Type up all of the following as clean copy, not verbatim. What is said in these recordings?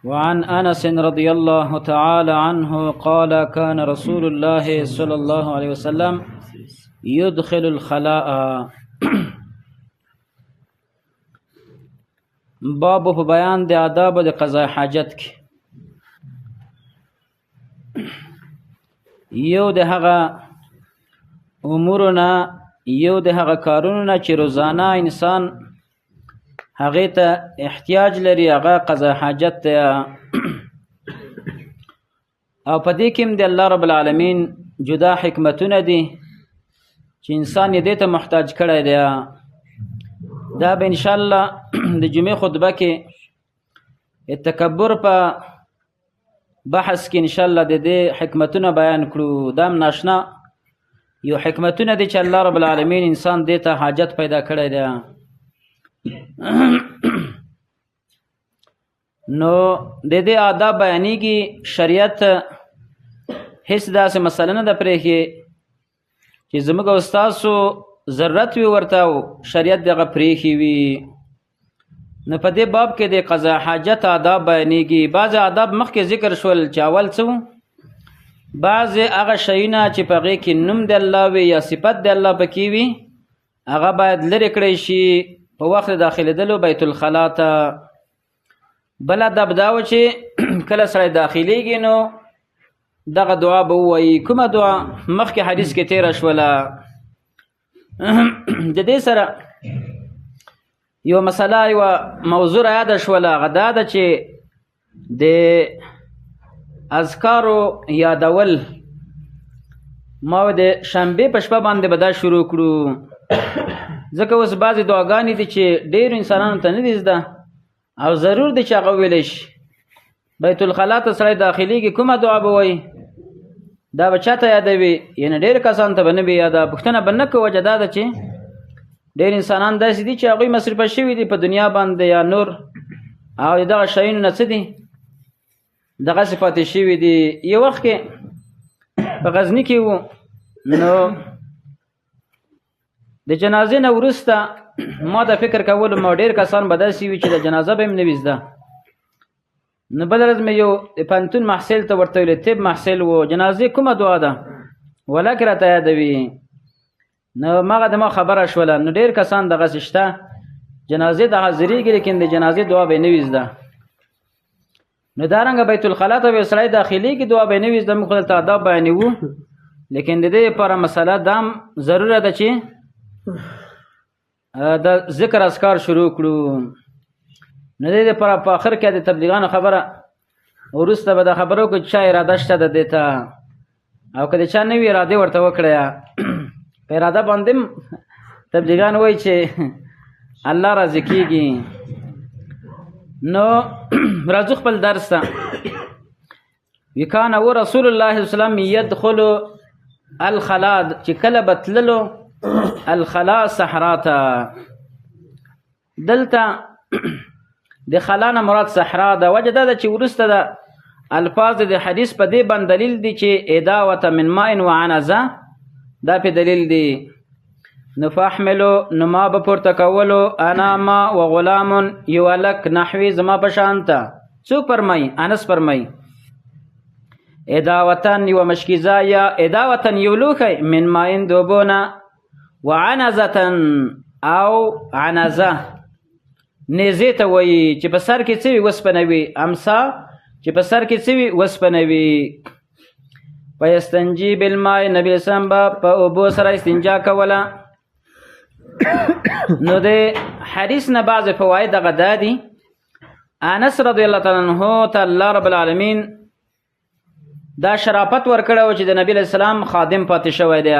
وعن أنس رضي الله تعالى عنه قال كان رسول الله صلى الله عليه وسلم يدخل الخلاء. باب په بیان د آداب د قضاء حاجت کې یو د هغه امورونه یو د هغه کارونه چې روزانه انسان هغه ته احتیاج لري، هغه قضاء حاجت ته. او په دې کې د الله رب العالمین جدا حکمتونه دي چې انسان یې دې ته محتاج کړی دی. دا به ان شاء الله د جمعې خطبه کې التکبر په بحث کې ان شاء الله د دې حکمتونه بیان کړو. دا ناشنا یو حکمتونه دي چې الله رب العالمین انسان دې ته حاجت پیدا کړی دی. نو د دې آداب بیانېږي. شریعت هیڅ داسې مسله نه ده پرېښې چې زموږ او ستاسو ضرورت وي ورته او شریعت دغه پرېښې وي. نو په دې باب کې د قضاء حاجت آداب بیانېږي. بعضې آداب مخکې ذکر شول چې اول څه وو، بعضې هغه شیونه چې په هغې کې نوم د الله وي یا صفت د الله پکې وي هغه باید لرې کړی شي په وخت د داخلېدلو بیت الخلا ته. بل ادب دا و چې کله سړی داخلېږي نو دغه دعا به ووایي. کومه دعا؟ مخکې حدیث کې تېره شوله. د دې سره یو مسله یوه موضوع یاده شوله، هغه دا ده چې د اذکارو یادول ما د شنبې په شپه باندې به دا شروع کړو، ځکه اوس بعضې دعاګانې دي چې ډېرو انسانانو ته نه دي زده او ضرور دی چې هغه ویلی شي. بیت الخلا ته سړی داخلېږي، کومه دعا به وایي؟ دا به چا ته یادوي؟ یعنې ډېر کسانو ته به نه وي یاده. پوښتنه به نه کوو، وجه دا ده چې ډېر انسانان داسې دي چې هغوی مصرفه شوي دي په دنیا باندې یا نور، او د دغه شیانو نه څه دي دغسې پاتې شوي دي. یو وخت کې په غزني کې وو، نو د جنازې نه وروسته ما د فکر کولو ما ډېر کسان به داسې وي چې د جنازه به هم نه وي زده. نو بله ورځ مې یو د پوهنتون محصل ته ورته ویلې، طب محصل و، جنازې کومه دعا ده ولکې راته یادوي. نو مغه د ما خبره شوله. نو ډېر کسان دغسې شته جنازې ته حاضرېږي لیکن د جنازې دعا به یې نه وي زده. نو دارنګه بیت الخلا ته به سړی داخلېږي، دعا به یې نه وي زده. موږ خو دلته آداب بیانوو، لیکن د دې لپاره مسله دا هم ضروره ده چې د ذکر اذکار شروع کړو. نو دې لپاره په آخر کې د تبلیغانو خبره وروسته به دا خبره وکړو چې چا اراده شته د دې ته، او که د چا نه وي ارادې ورته وکړه. په اراده باندې تبلیغان وایي چې الله راضي کېږي. نو راځو خپل درس ته. وکانه و رسول الله صلی الله علیه وسلم یدخل الخلا، چې کله به تللو الخلا صحرا ته. دلته د خلا نه مراد صحرا ده. وجه دا ده چې وروسته د الفاظ د حدیث په دې باندې دلیل دی چې اداوة من ماء وعنزه، دا په دلیل دی. نو فاحملو، نو ما به پورته کولو، انا ما و غلام یو هلک نحوي زما په شان ته. څوک فرمایي؟ انس فرمایي اداوتن یو مشکیزه یا اداوتن یو لوښی من ماین دوبونه، وعنزتن او عنزه نیزې ته وایي چې په سر کې څه وي وسپنه وي، امسا چې په سر کې څه وي وسپنه وي. فیستنجي بالماء، نبی اسلام به په اوبو سره استنجا کوله. نو د حدیث نه بعضې فواید هغه دا دي. انس رضی الله تعالی عنه ته الله رب العالمین دا شرافت ورکړی و چې د نبی علیه السلام خادم پاتې شوی دی.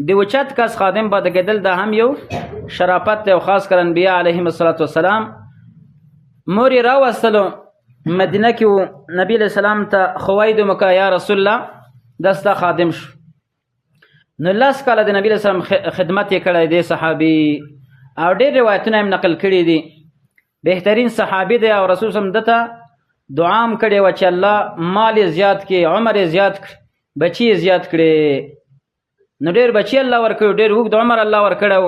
د اوچت کس خادم پاتې کېدل دا هم یو شرافت دی، او خاص کر انبیا علیهم السلام. مور یې راوستلو مدینه کې و، نبی علیه السلام ته خوید وکړه یا رسول الله دا ستا خادم شو. نو 10 کاله د نبی علیه السلام خدمت یې کړی دی صحابي، او ډېر روایتونه هم نقل کړي دي. بهترین صحابي دی، او رسول صلی الله علیه وسلم دته دعا هم کړې وه چې الله مال یې زیات کړي، عمر یې زیات کړي، بچي یې زیات کړي. نو ډېر بچي الله ورکړي، ډېر اوږد عمر الله ورکړی و،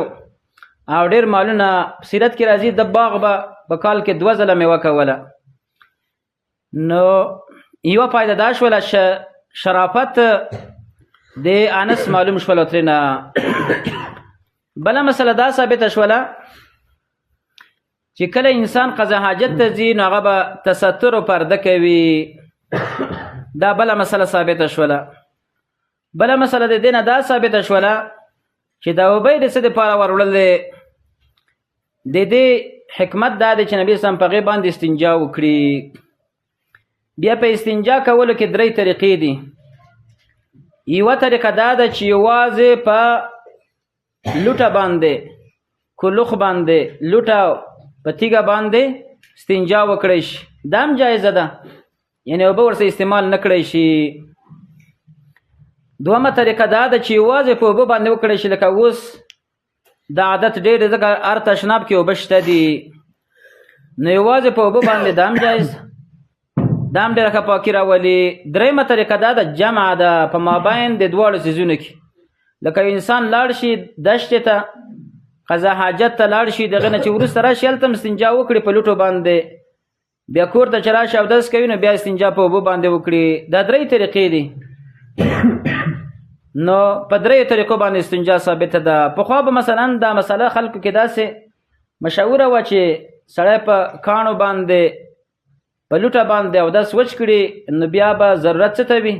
او ډېر مالونه. سیرت کې راځي د باغ به په کال کې 2 ځله میوه کوله. نو یو فائدہ دا شوله شرافت د انس معلوم شول ترنه. بله مسله دا ثابته شوله چې کله انسان قضا حاجت ته ځي نو هغه به تستر او پرده کوي. دا بله مسله ثابته شوله. بله مسله د دې نه دا ثابته شوله چې دا اوبه د څه دپاره وروړل دی. د دې حکمت دا دی چې نبي اسلام په هغې باندې استنجا وکړي. بیا په استنجا کولو کې 3 طریقې دي. یوه طریقه دا ده چې یوازې په لوټه باندې کلوخ باندې لوټه په تیږه باندې استنجا وکړی شي. دا هم جایزه ده، یعنې اوبه ورسره استعمال نه کړی شي. دومه طریقه دا ده چې یوازې په اوبه باندې وکړی شي. لکه اوس دا عادت ډېر دی ځکه هر تشناب کې اوبه شته دي، نو یوازې په اوبه باندې دا هم جایز، دا هم ډېره ښه پاکي راولي. درېیمه طریقه دا ده جمع ده په مابین د دواړو څیزونو کې. لکه انسان لاړ شي دشتې ته قضا حاجت ته لاړ شي، دغه نه چې وروسته راشي هلته هم استنجا وکړي په لوټو باندې، بیا کور ته چې راشي اودس کوي نو بیا استنجا په اوبو باندې وکړي. دا 3 طریقې دي. نو په 3 طریقو باندې استنجا ثابته ده. پخوا به مثلا دا مسله خلکو کې داسې مشهوره وه چې سړی په کاڼو باندې په لوټه باندې اودس وچ کړي نو بیا به ضرورت څه ته وي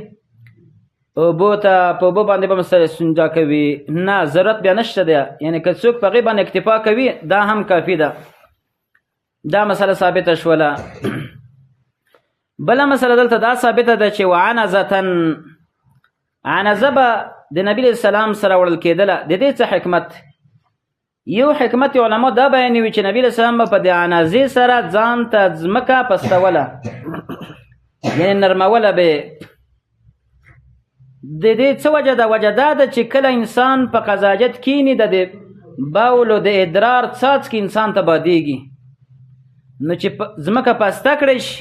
اوبو ته، په اوبو باندې به سره استنجا کوي. نه، ضرورت بیا نشته دی. یعنې که څوک په هغې باندې اکتفا کوي دا هم کافي ده. دا مسله ثابته شوله. بله مسله دلته دا ثابته ده چې وعنزتن، عنزه به د نبي علیه السلام سره وړل کېدله. د دې څه حکمت؟ یو حکمت علما دا بیانوي چې نبی علیه السلام به په د عنازې سره ځان ته ځمکه پستوله، یعنې نرموله به. د دې څه وجه ده؟ وجه دا ده چې کله انسان په قضاجت کینی د باولو د ادرار څاڅکي انسان ته بادېږي، نو چې ځمکه پسته کړی شي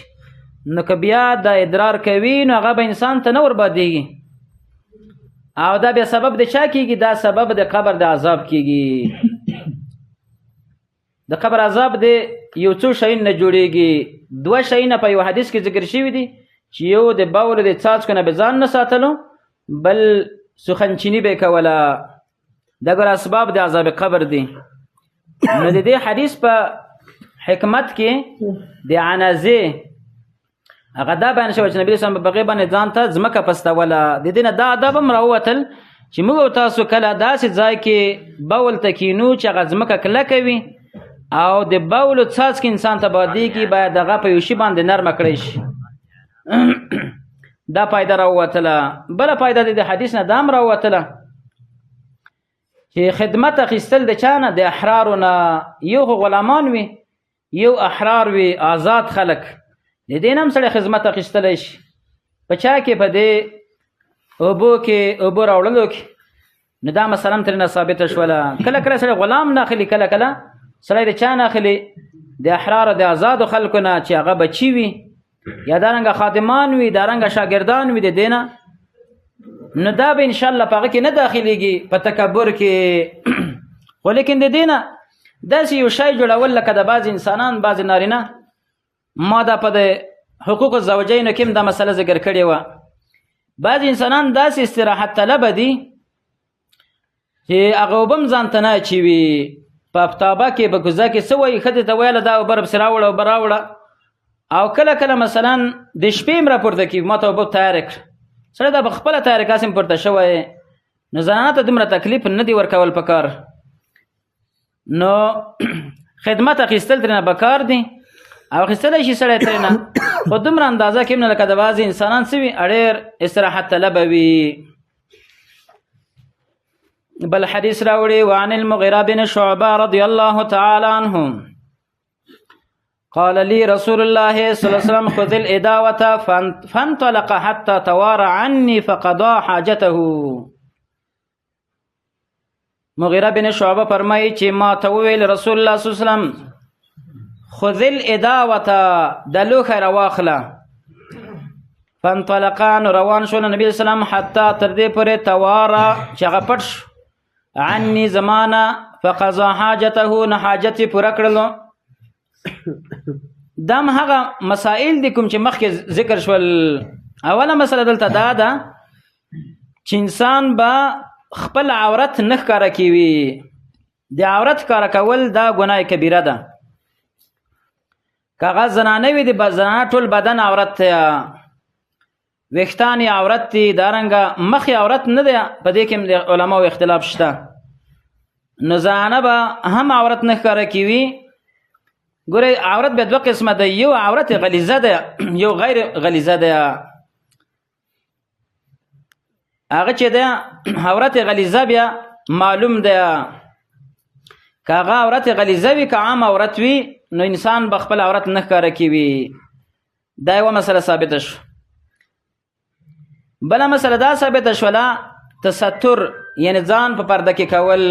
نو که بیا د ادرار کوي نو هغه به انسان ته نه ور بادېږي، او دا بیا سبب د چا کېږي؟ دا سبب د قبر د عذاب کېږي. د قبر عذاب د یو څو شیونو نه جوړېږي. 2 شیونه په یو حدیث کې ذکر شوي دي چې یو د باولو د څاڅکو نه به ځان نه ساتلو، بل سخنچیني به کوله. دا ګوره اسباب د عذاب قبر دي. نو د دې حدیث په حکمت کې د عنازې هغه دا بیان شوی چې نبي اسلام په هغې باندې ځان ته ځمکه پستوله. د دې نه دا ادب هم راووتل چې موږ او تاسو کله داسې ځای کې بول ته کینو چې هغه ځمکه کلکه وي او د بولو څاڅکي انسان ته بادېږي، باید هغه په یو شي باندې نرمه کړی شي. دا فایده راووتله. بله فایده د حدیث نه دا هم راووتله چې خدمت اخیستل د چا نه؟ د احرارو نه. یو خو غلامان وي، یو احرار وي، آزاد خلک. د دې نه هم سړی خدمت اخیستلی شي. په چا کې؟ په دې اوبو کې، اوبو راوړلو کې. نو دا مثلا ترېنه ثابته شوله. کله کله سړی غلام نه اخلي، کله کله سړی د چا نه اخلي؟ د احرارو د آزادو خلکو نه چې هغه بچي وي یا دارنګه خادمان وي، دارنګه شاګردان وي د دې نه. نو دا به انشاءالله په هغه کې نه داخلیږي په تکبر کې. خو لیکن د دې نه داسې یو شی جوړول لکه د بعضې انسانان، بعضې نارینه، ما دا په د حقوق الزوجینو کې هم دا مسله ذکر کړې وه. بعضې انسانان داسې استراحت طلبه دي چې هغه اوبه هم ځان ته نه اچوي. په افتابه کې په کوزه کې څه وایي؟ ښځې ته ویله دا اوبه رپسې راوړه، اوبه راوړه. او کله کله مثلا د شپې هم راپورته کېږي، ما ته اوبه تیاره کړه. سړی دا په خپله تیاره کاسې هم پورته شوی. نو زنانه ته دومره تکلیف نه دی ورکول پکار. نو خدمت اخیستل ترېنه پکار دی او اخیستلی شي سړی ترېنه، خو دومره اندازه کې هم نه لکه د بعضې انسانان څه وي ډېر استراحت طلبه وي. بل حدیث راوړي وعن المغیرة بن شعبة رضی الله تعالی عنه قال لي رسول الله صلى الله عليه وسلم خذ الإداوة فانطلق حتى توارى عني فقضى حاجته. مغیرة بن شعبة فرمایي چې ما ته وویل رسول الله صلی الله علیه وسلم خذ الإداوة د لوښی راواخله. فانطلقا نو روان شو نبی اسلام حتی تر دې پورې توارى چې هغه پټ شو عني زمانه فقضى حاجته، نه حاجت یې پوره کړلو. دم هغه مسائل دي کوم چې مخکې ذکر شول. اوله مسله دلته دا ده چې انسان به خپل عورت نه ښکاره کوي. د عورت ښکاره کول دا ګناه کبیره ده. که هغه زنانه وي د زنانه ټول بدن عورت دی، ویښتان یې عورت دي، دارنګه مخ یې عورت نه دی. په دې کې د علماو اختلاف شته. نو زنانه به هم عورت نه ښکاره کوي. ګورئ عورت به دوه قسمه ده، یو عورت غلیظه ده، یو غیر غلیظه ده. هغه چې ده عورت غلیظه بیا معلوم ده. که هغه عورت غلیظه وي که عام عورت وي نو انسان به خپل عورت نه ښکاره کوي. دا یوه مسله ثابته شو. بله مسله دا ثابته شوله تستر، یعنی ځان په پرده کې کول.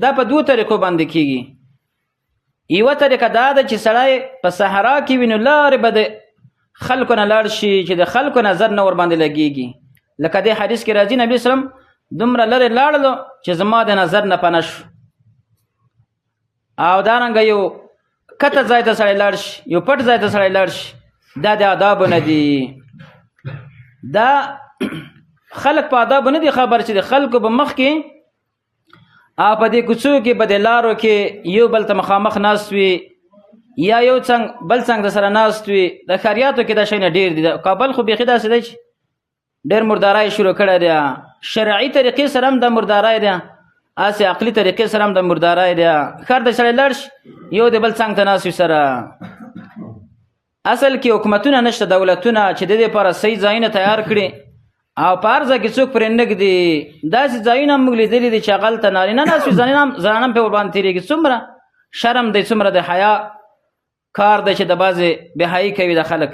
دا په دوو طریقو باندې کیږي. یوه طریقه دا ده چې سړی په صحرا کې وي نو لارې به د خلکو نه لاړ شي چې د خلکو نظر نه ورباندې لګېږي. لکه دې حدیث کې راځي نبي اسلام دومره لرې لاړلو چې زما د نظر نه پناه شو. او دارنګه یو کته ځای ته سړی لاړ شي، یو پټ ځای ته سړی لاړ شي. دا د آدابو نه دي. دا خلک په آدابو نه دي خبر چې د خلکو په مخ کې په دې کوڅو کې په دې لارو کې یو بل ته مخامخ ناست وي یا یو څنګ بل څنګ د سره ناست وي. د ښاریاتو کې دا شی نه ډېر دي. کابل خو بیخي داسې دی چې ډېر مردارای شروع کړی دی. شرعي طریقې سره هم د مردارای دی، هسې عقلي طریقې سره هم د مردارای دی. ښار د سړی لاړ شي یو د بل څنګ ته ناست وي سره. اصل کې حکومتونه نشته، دولتونه چې د دې لپاره صحیح ځایونه تیار کړي او په هر ځای کې څوک پرې نه ږدي. داسې ځایونه هم موږ لیدلي دي چې هغلته نارینه ناست وي، زنانه هم پرې ورباندې تېرېږي. څومره شرم دی، څومره د حیا کار دی چې د بعضې بېحیایي کوي د خلک.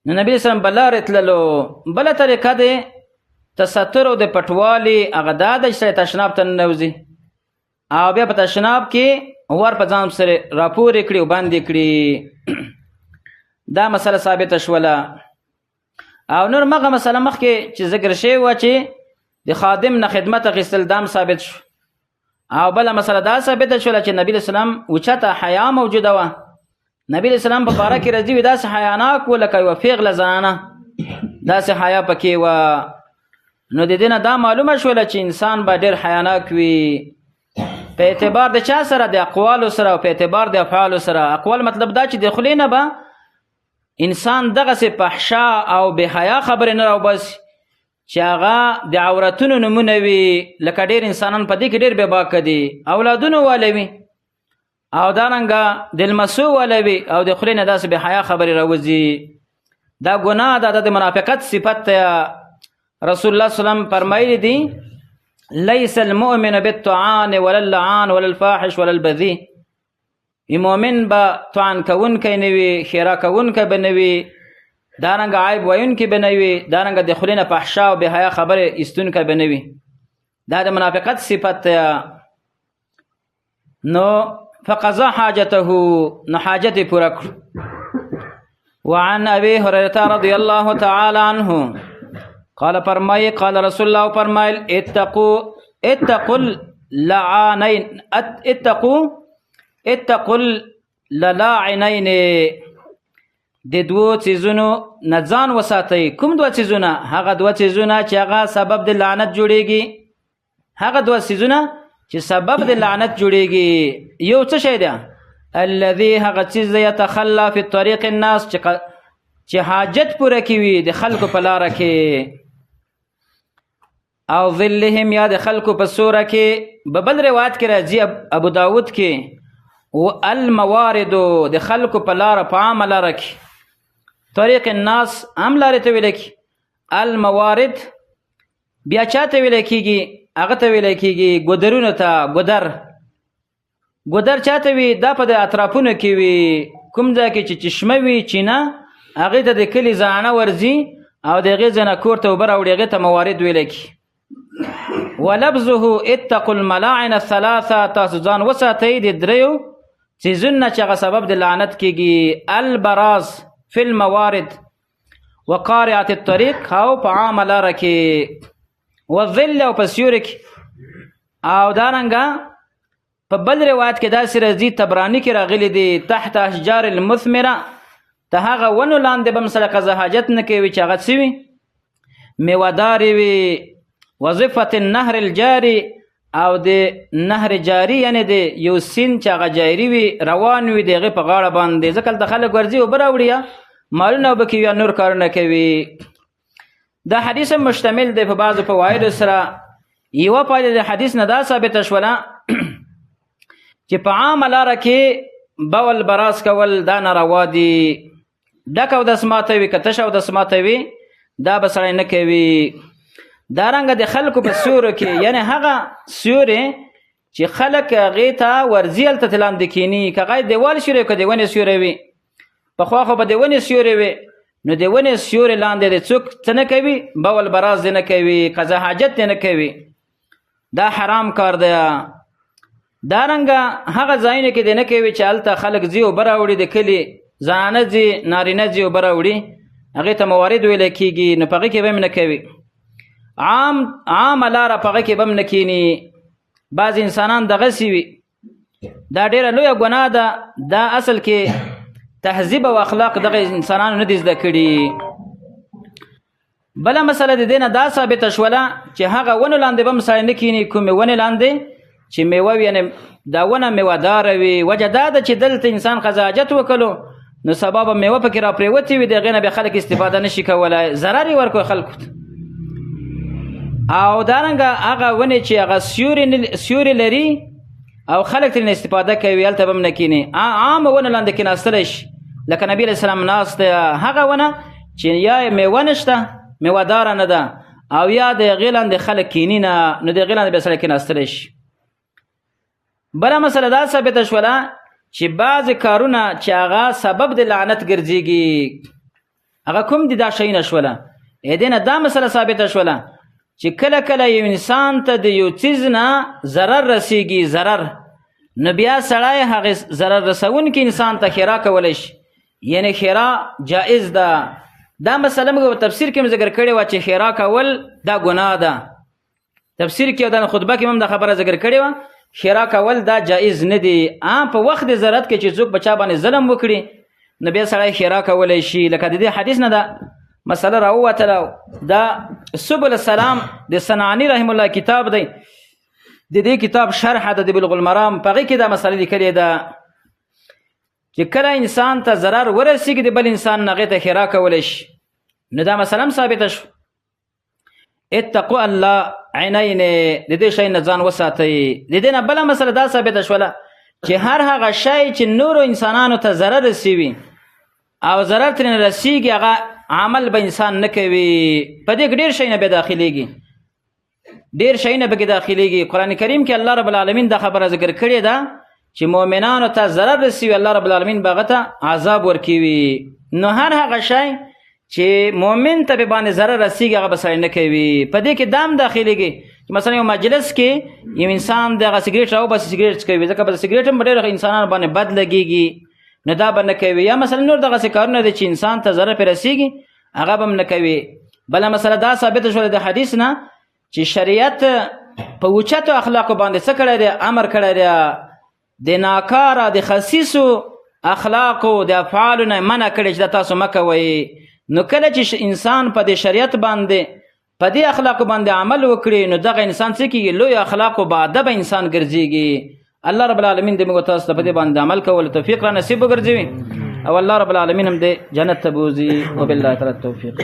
نو نبي اسلام به لارې تللو. بله طریقه دی تستر او د پټوالي، هغه دا ده چې سړی تشناب ته ننوځي او بیا په تشناب کې ور په ځان سره راپورې کړي او باندې کړي. دا مسله ثابته شوله. او نور مغه مسله مخکې چې ذکر شوی وه چې د خادم نه خدمت اخیستل دام ثابت شو. او بله مسله دا ثابته شوله چې نبي اسلام اوچته حیا موجوده وه. نبی اسلام په باره کې راځي وي داسې حیاناک و لکه یوه پیغله زنانه، داسې حیا پکې وه. نو د دې نه دا معلومه شوله چې انسان به ډېر حیاناک وي په اعتبار د چا سره؟ د اقوالو سره او په اعتبار د افعالو سره. اقوال مطلب دا چې د خولې نه به انسان دغسې فحشا او بې حیا خبرې نه راوباسي چې هغه د عورتونو نومونه وي. لکه ډېر انسانان په دې کې ډېر بېباکه دي، اولادونو واله وي او دارنګه د لمسو واله وي او د خولې نه داسې بې حیا خبرې راوځي. دا ګناه ده، د منافقت صفت ته رسول الله صلی الله علیه وسلم فرمایلی دي لیس المؤمن بالطعان ولا اللعان ولا الفاحش ولا البذی. مؤمن به طعن کوونکی نه وي، ښیرا کوونکی به نه وي، دارنګه عیب ویونکی به نه وي، دارنګه د خولې نه فحشا او بې حیا خبرې ایستونکی به نه وي. دا د منافقت صفت ته. نو فقضى حاجته، نو حاجت پورا کړ. وعن ابي هريره رضي الله تعالى عنه قال فرمای قال رسول الله فرمایل اتقوا اللعانين اتقوا اللعانين. د دوو څیزونو نه ځان وساتئ. کوم دوه څیزونه؟ هغه دوه څیزونه چې هغه سبب د لعنت جوړیږي. هغه دوه څیزونه چې سبب د لعنت جوړیږي. یو څه شی دی؟ الذي هغه چیز یتخلى فی طریق الناس، چې حاجت پوره کوي د خلکو په لاره کې، او ظلهم یا د خلکو په سوره کې. ببل روایت کې راځي ابو داود کې او الموارد د خلکو په لاره په عامه لاره کې. طریق الناس هم لارې ته ویل کی. الموارد بیا چاته ویل کیږي؟ هغه ته ویل کېږي ګودرونو ته. ګودر چاته وي؟ دا په د اطرافونو کې وي. کوم ځای کې چې چشمه وي، چینه، هغې ته د کلي زنانه ورځي او د هغې ځای نه کور ته اوبه راوړي، هغې ته موارد ویلی کي. ولبزه اتقوا الملاعن الثلاثه، تاسو ځان وساتئ د دریو څیزونو نه چې هغه سبب د لعنت کېږي. البراز فی الموارد وقارعة الطریق، او په عامه لاره کې، والظل او په سیوري کې، او دارنګه په بل روایت کې داسې راځي طبراني کې راغلی دی تحت اشجار المثمره ته هغه ونو لاندې به هم سره قضا حاجت نه کوي چې هغه څه وي میوهدارې وي وظیفة النهر الجاري او د نهر جاری یعنی د یو سیند چې هغه جاری وي روان وي د هغې په غاړه باندې ځکه د خلک ورځي اوبه راوړي مالونه اوبه کوي یا نور کارونه کوي دا حدیث مشتمل دی په بعضو فوایدو سره یوه پایله د حدیث نه دا ثابته شوله چې په عامه لاره کې بول براز کول دا ناروا دي ډک اودس ماته وي که تش اودس ماته وي دا به سړی نه کوي دارنګه د خلکو په سیورو کې یعنی هغه سیورې چې خلک هغې ته ورځي هلته ته لاندې کښېني که هغه دیوال سیوری که د ونې سیوری وي پخوا خو به د ونې سیوری وي نو د ونې سیوري لاندې د څوک څه نه کوي بول براز دی نه کوي قضا حاجت دی نه کوي دا حرام کار دی دارنګه هغه ځایونه کې دی نه کوي چې هلته خلک ځي اوبه راوړي د کلي زنانه ځي نارینه ځي اوبه راوړي هغې ته موارد ویلی کېږي نو په هغې کې به هم نه کوي عامه لاره په هغه کې به هم نه کښېني بعض انسانان دغسې وي دا ډېره لویه ګناه ده دا اصل کې تهذیب او اخلاق دغه انسانانو نه دي زده کړي بله مسله د دې نه دا ثابته شوله چې هغه ونو لاندې به هم سړی نه کښېني کومې ونې لاندې چې میوه وي یعنې دا ونه میوهداره وي وجه دا ده چې دلته انسان قضا حاجت وکړو نو سبا به میوه پکې راپرېوتې وي د هغې نه بیا خلک استفاده نه شي کولی ضرر یې ورکړو خلکو ته او دارنګه هغه ونې چې هغه سیوري لري او خلک ترېنه استفاده کوي هلته به هم نه کښېني عامه ونه لاندې کېناستلی شي لکه نبي علیه السلام ناست هغه ونه چې یا میوه نشته میوهداره نه ده او یا د هغې لاندې خلک کښېني نه نو د هغې لاندې بیا سړی کېناستلی شي بله مسله دا ثابته شوله چې بعضې کارونه چې هغه سبب د لعنت ګرځېږي هغه کوم دي دا شیونه شوله دې نه دا مسله ثابته شوله چې کله کله یو انسان ته د یو څیز نه ضرر رسیږي ضرر نو بیا سړی هغې ضرر رسونکي انسان ته خیرا کولی شي یعنی خیرا جایز ده دا مسله موږ په تفسیر کې هم ذکر کړې وه چې خیرا کول دا ګناه ده تفسیر کې او دا خطبه کې هم دا خبره ذکر کړې وه خیرا کول دا جایز نه دي په وخت د ضرورت کې چې څوک په چا باندې ظلم وکړي نو بیا سړی خیرا کولی شي لکه د دې حدیث نه ده مسله راووتله دا سبل السلام د صنعاني رحم الله کتاب دی د دې کتاب شرح ده د بلوغ المرام په هغې کې دا مسله لیکلې ده چې کله انسان ته ضرر ورسېږي د بل انسان نه هغې ته خیرا کولی شي نو دا مسله هم ثابته شو اتقوا الله عینین د دې شی نه ځان وساتئ د دې نه بله مسله دا ثابته شوله چې هر هغه شی چې نورو انسانانو ته ضرر رسوي او ضرر ترېنه رسېږي هغه عمل به انسان نه کوي په دې کې ډېر شی نه به داخلېږي ډېر شی نه پکې داخلېږي قرآن کریم کې الله رب العالمین دا خبره ذکر کړې ده چې مؤمنانو ته ضرر رسوي الله رب العالمین به هغه ته عذاب ورکوي نو هر هغه شی چې مؤمن ته به باندې ضرر رسېږي هغه به سړی نه کوي په دې کې دا هم داخلېږي چې مثلا یو مجلس کې یو انسان دغه سګرېټ راوباسي سګرېټ څکوي ځکه په سګرېټ هم ډېرو انسانانو باندې بد لګېږي نو دا به نه کوي یا مثلا نور دغسې کارونه دي چې انسان ته ضرر پرې رسېږي هغه به هم نه کوي بله مسله دا ثابته شوله د حدیث نه چې شریعت په اوچتو اخلاقو باندې څه کړی دی امر کړی دی د ناکاره د خسیسو اخلاقو د افعالو نه منع کړی چې دا تاسو مه کوئ نو کله چې انسان په دې شریعت باندې په دې اخلاقو باندې عمل وکړي نو دغه انسان څه کېږي لوی اخلاقو با ادبه انسان ګرځېږي الله رب العالمین دې موږ تاسو ته په دې باندې عمل کولو توفیق را نصیب وګرځوي او الله رب العالمین هم دې جنت ته بوځي وبالله تعالی التوفیق